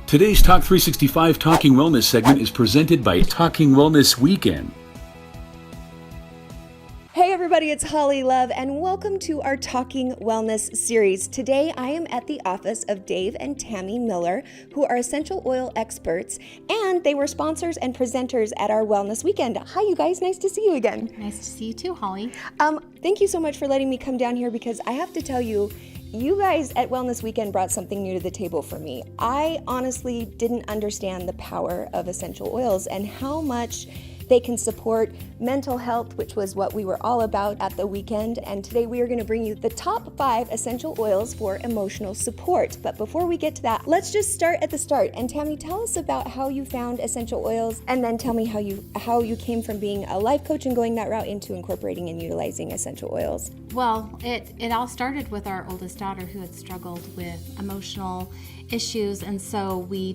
Today's Talk365 Talking Wellness segment is presented by Talking Wellness Weekend. Hey everybody, it's Holly Love and welcome to our Talking Wellness series. Today I am at the office of Dave and Tammy Miller, who are essential oil experts, and they were sponsors and presenters at our Wellness Weekend. Hi you guys, nice to see you again. Nice to see you too, Holly. Thank you so much for letting me come down here because I have to tell you, you guys at Wellness Weekend brought something new to the table for me. I honestly didn't understand the power of essential oils and how much they can support mental health, which was what we were all about at the weekend. And today we are going to bring you the top 5 essential oils for emotional support. But before we get to that, let's just start at the start. And Tammy, tell us about how you found essential oils, and then tell me how you came from being a life coach and going that route into incorporating and utilizing essential oils. Well, it all started with our oldest daughter who had struggled with emotional issues, and so we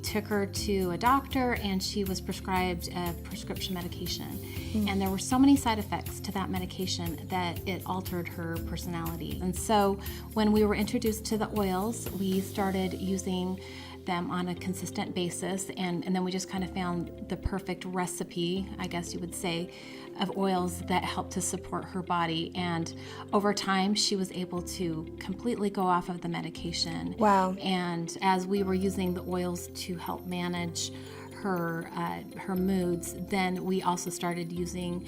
took her to a doctor and she was prescribed a prescription medication. And there were so many side effects to that medication that it altered her personality. And so when we were introduced to the oils, we started using them on a consistent basis, and then we just kind of found the perfect recipe, I guess you would say, of oils that helped to support her body. And over time she was able to completely go off of the medication. Wow. And as we were using the oils to help manage her moods, then we also started using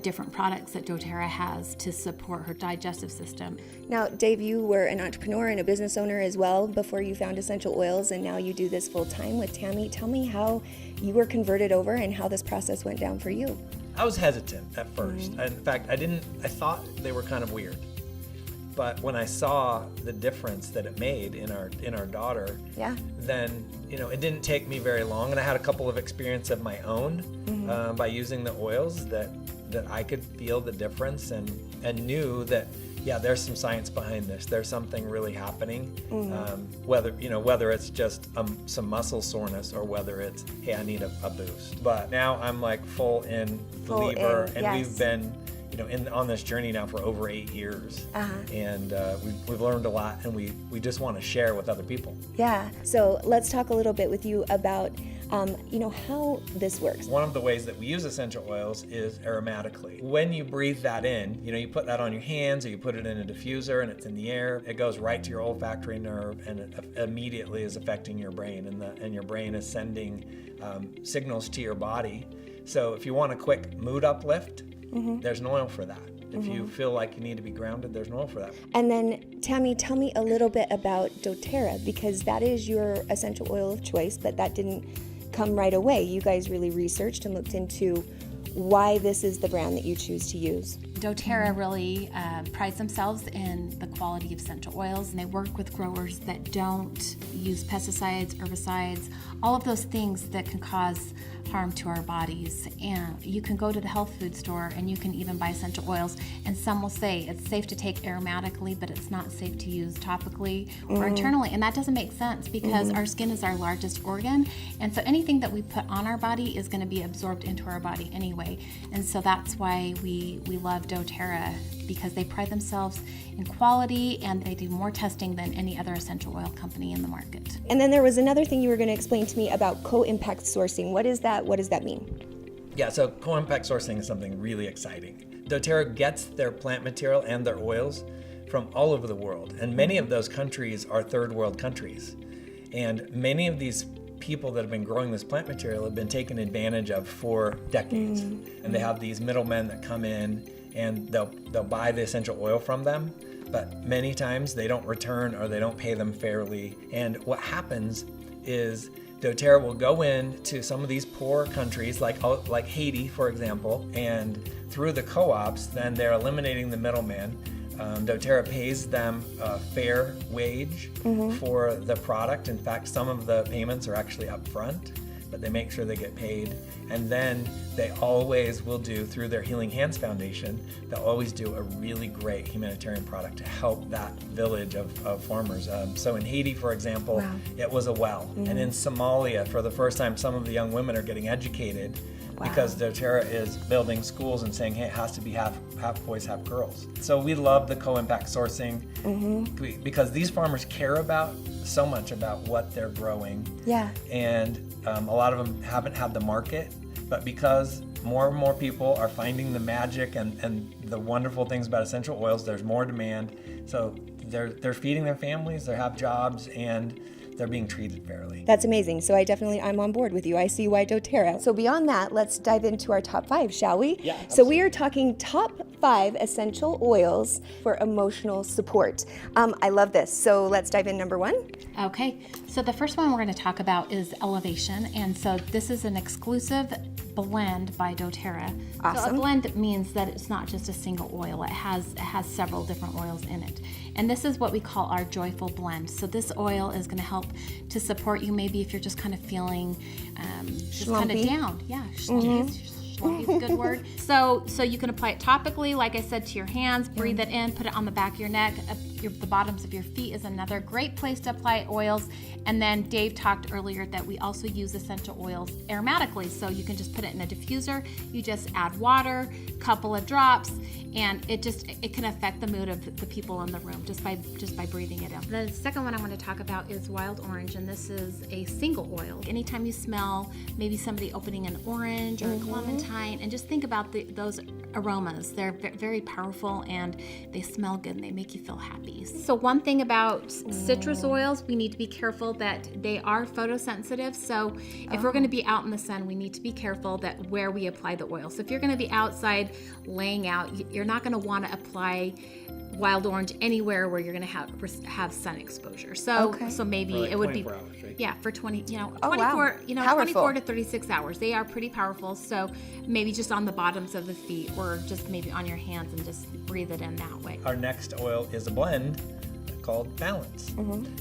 different products that doTERRA has to support her digestive system. Now, Dave, you were an entrepreneur and a business owner as well before you found essential oils, and now you do this full time with Tammy. Tell me how you were converted over and how this process went down for you. I was hesitant at first. In fact, I thought they were kind of weird. But when I saw the difference that it made in our daughter, then it didn't take me very long, and I had a couple of experience of my own by using the oils that I could feel the difference and knew that there's some science behind this. There's something really happening. Whether it's just some muscle soreness or whether it's I need a boost. But now I'm like full in believer, and we've been on this journey now for over 8 years, and we've learned a lot, and we just want to share with other people. Yeah. So let's talk a little bit with you about how this works. One of the ways that we use essential oils is aromatically. When you breathe that in, you put that on your hands or you put it in a diffuser and it's in the air, it goes right to your olfactory nerve and it immediately is affecting your brain, and your brain is sending signals to your body. So if you want a quick mood uplift, there's an oil for that. If you feel like you need to be grounded, there's an oil for that. And then, Tammy, tell me a little bit about doTERRA, because that is your essential oil of choice, but that didn't come right away. You guys really researched and looked into why this is the brand that you choose to use. doTERRA really prides themselves in the quality of essential oils, and they work with growers that don't use pesticides, herbicides, all of those things that can cause harm to our bodies. And you can go to the health food store and you can even buy essential oils, and some will say it's safe to take aromatically, but it's not safe to use topically or internally, and that doesn't make sense because our skin is our largest organ, and so anything that we put on our body is going to be absorbed into our body anyway. And so that's why we love doTERRA, because they pride themselves in quality and they do more testing than any other essential oil company in the market. And then there was another thing you were going to explain to me about co-impact sourcing. What is that? What does that mean? Yeah, so co-impact sourcing is something really exciting. doTERRA gets their plant material and their oils from all over the world, and many of those countries are third world countries. And many of these people that have been growing this plant material have been taken advantage of for decades. And they have these middlemen that come in and they'll buy the essential oil from them, but many times they don't return or they don't pay them fairly. And what happens is doTERRA will go into some of these poor countries like Haiti, for example, and through the co-ops, then they're eliminating the middleman. doTERRA pays them a fair wage for the product. In fact, some of the payments are actually upfront. but they make sure they get paid. And then they always will do, through their Healing Hands Foundation, they'll always do a really great humanitarian product to help that village of farmers. So in Haiti, for example, it was a well. And in Somalia, for the first time, some of the young women are getting educated because doTERRA is building schools and saying, hey, it has to be half boys, half girls. So we love the co-impact sourcing because these farmers care so much about what they're growing. Yeah. And a lot of them haven't had the market, but because more and more people are finding the magic and the wonderful things about essential oils, there's more demand. So they're feeding their families, they have jobs, and they're being treated fairly. That's amazing. So I'm on board with you. I see why doTERRA. So beyond that, let's dive into our top 5, shall we? Yeah. So we are talking top 5 essential oils for emotional support. I love this. So let's dive in. Number 1. Okay. So the first one we're going to talk about is Elevation. And so this is an exclusive blend by doTERRA. Awesome. So a blend means that it's not just a single oil. It has several different oils in it. And this is what we call our joyful blend. So this oil is going to help to support you maybe if you're just kind of feeling just kind of down. Yeah, slumpy is a good word. So you can apply it topically, like I said, to your hands, breathe it in, put it on the back of your neck. The bottoms of your feet is another great place to apply oils. And then Dave talked earlier that we also use essential oils aromatically. So you can just put it in a diffuser. You just add water, couple of drops, and it can affect the mood of the people in the room just by breathing it in. The second one I want to talk about is Wild Orange, and this is a single oil. Anytime you smell maybe somebody opening an orange or a clementine, and just think about those aromas. They're very powerful and they smell good and they make you feel happy. So one thing about citrus oils, we need to be careful that they are photosensitive. So if we're going to be out in the sun, we need to be careful that where we apply the oil. So if you're going to be outside laying out, you're not going to want to apply Wild Orange anywhere where you're going to have sun exposure. So maybe like it would be 24 hours, right? Yeah, for 24 Powerful. 24 to 36 hours. They are pretty powerful. So maybe just on the bottoms of the feet or just maybe on your hands and just breathe it in that way. Our next oil is a blend called Balance.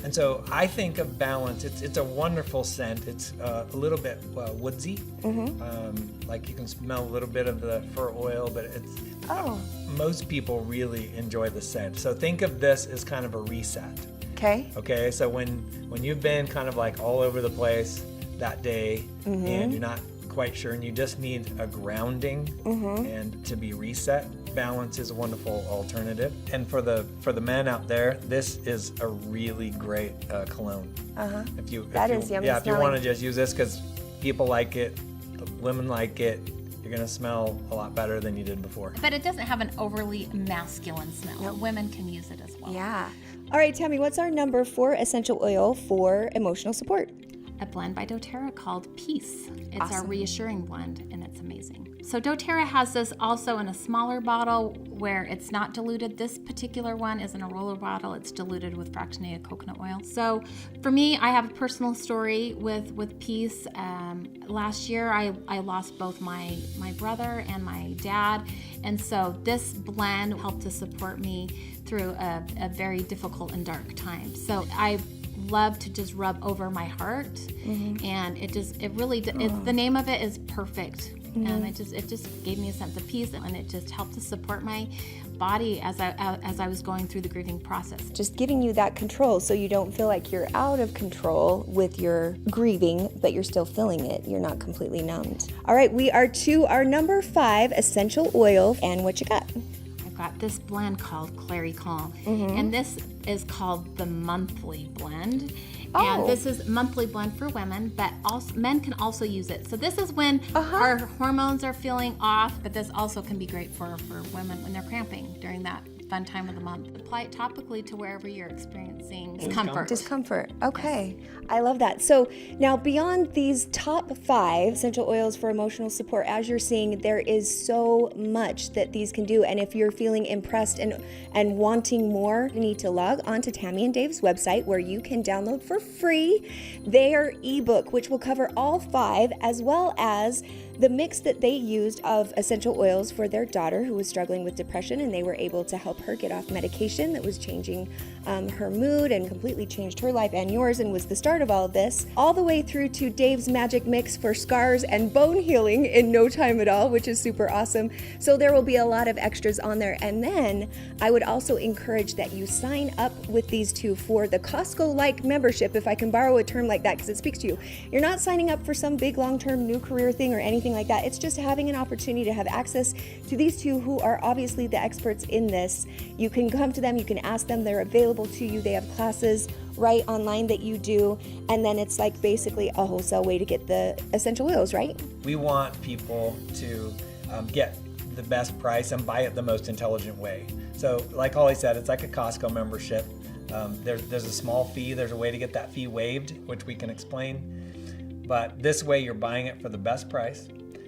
And so I think of Balance, it's a wonderful scent. It's a little bit woodsy. Like you can smell a little bit of the fir oil, but most people really enjoy the scent. So think of this as kind of a reset. Okay, so when you've been kind of like all over the place that day and you're not quite sure and you just need a grounding and to be reset, Balance is a wonderful alternative. And for the men out there, this is a really great cologne. If you want to just use this because people like it, the women like it, you're gonna smell a lot better than you did before. But it doesn't have an overly masculine smell. Nope. Women can use it as well. Yeah. All right, Tammy, what's our number 4 essential oil for emotional support? A blend by doTERRA called Peace. It's our Awesome. reassuring blend, and it's amazing. So doTERRA has this also in a smaller bottle where it's not diluted. This particular one is in a roller bottle. It's diluted with fractionated coconut oil. So for me, I have a personal story with Peace. Last year, I lost both my brother and my dad, and so this blend helped to support me through a very difficult and dark time. So I love to just rub over my heart, and the name of it is Perfect, and it just gave me a sense of peace, and it just helped to support my body as I was going through the grieving process. Just giving you that control so you don't feel like you're out of control with your grieving, but you're still feeling it. You're not completely numbed. All right, we are to our number 5 essential oil, and what you got? Got this blend called Clary Calm, and this is called the monthly blend. And this is monthly blend for women, but also men can also use it. So this is when our hormones are feeling off, but this also can be great for women when they're cramping during that fun time of the month. Apply it topically to wherever you're experiencing discomfort. Okay. Yes. I love that. So now beyond these top 5 essential oils for emotional support, as you're seeing, there is so much that these can do. And if you're feeling impressed and wanting more, you need to log on to Tammy and Dave's website where you can download for free their ebook, which will cover all 5, as well as the mix that they used of essential oils for their daughter who was struggling with depression, and they were able to help her get off medication that was changing her mood and completely changed her life and yours and was the start of all of this, all the way through to Dave's magic mix for scars and bone healing in no time at all, which is super awesome. So there will be a lot of extras on there. And then I would also encourage that you sign up with these two for the Costco-like membership, if I can borrow a term like that, because it speaks to you. You're not signing up for some big long-term new career thing or anything like that. It's just having an opportunity to have access to these two who are obviously the experts in this. You can come to them, you can ask them, they're available to you. They have classes right online that you do, and then it's like basically a wholesale way to get the essential oils, right? We want people to get the best price and buy it the most intelligent way. So like Holly said, it's like a Costco membership. There's a small fee. There's a way to get that fee waived, which we can explain. But this way you're buying it for the best price,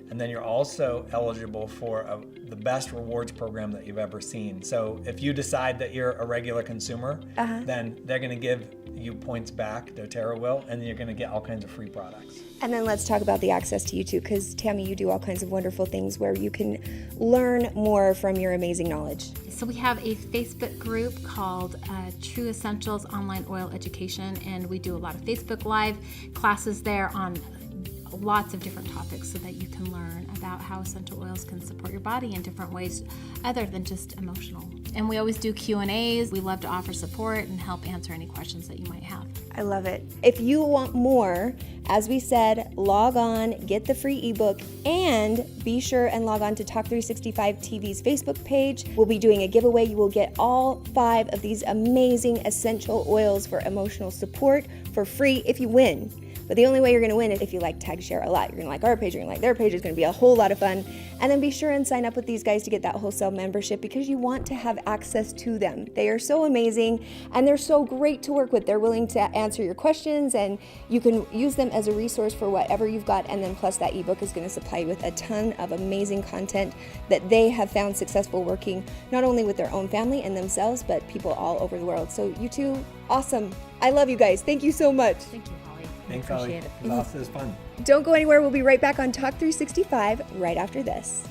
and then you're also eligible for the best rewards program that you've ever seen. So if you decide that you're a regular consumer, then they're going to give you points back, doTERRA will, and you're going to get all kinds of free products. And then let's talk about the access to you too, because Tammy, you do all kinds of wonderful things where you can learn more from your amazing knowledge. So we have a Facebook group called True Essentials Online Oil Education, and we do a lot of Facebook Live classes there on lots of different topics so that you can learn about how essential oils can support your body in different ways other than just emotional. And we always do Q&As. We love to offer support and help answer any questions that you might have. I love it. If you want more, as we said, log on, get the free ebook, and be sure and log on to Talk365TV's Facebook page. We'll be doing a giveaway. You will get all 5 of these amazing essential oils for emotional support for free if you win. But the only way you're going to win is if you like tag share a lot. You're going to like our page, you're going to like their page. It's going to be a whole lot of fun. And then be sure and sign up with these guys to get that wholesale membership because you want to have access to them. They are so amazing and they're so great to work with. They're willing to answer your questions and you can use them as a resource for whatever you've got. And then plus that ebook is going to supply you with a ton of amazing content that they have found successful working not only with their own family and themselves, but people all over the world. So you two, awesome. I love you guys. Thank you so much. Thank you. Thanks, Holly. It was fun. Don't go anywhere. We'll be right back on Talk 365 right after this.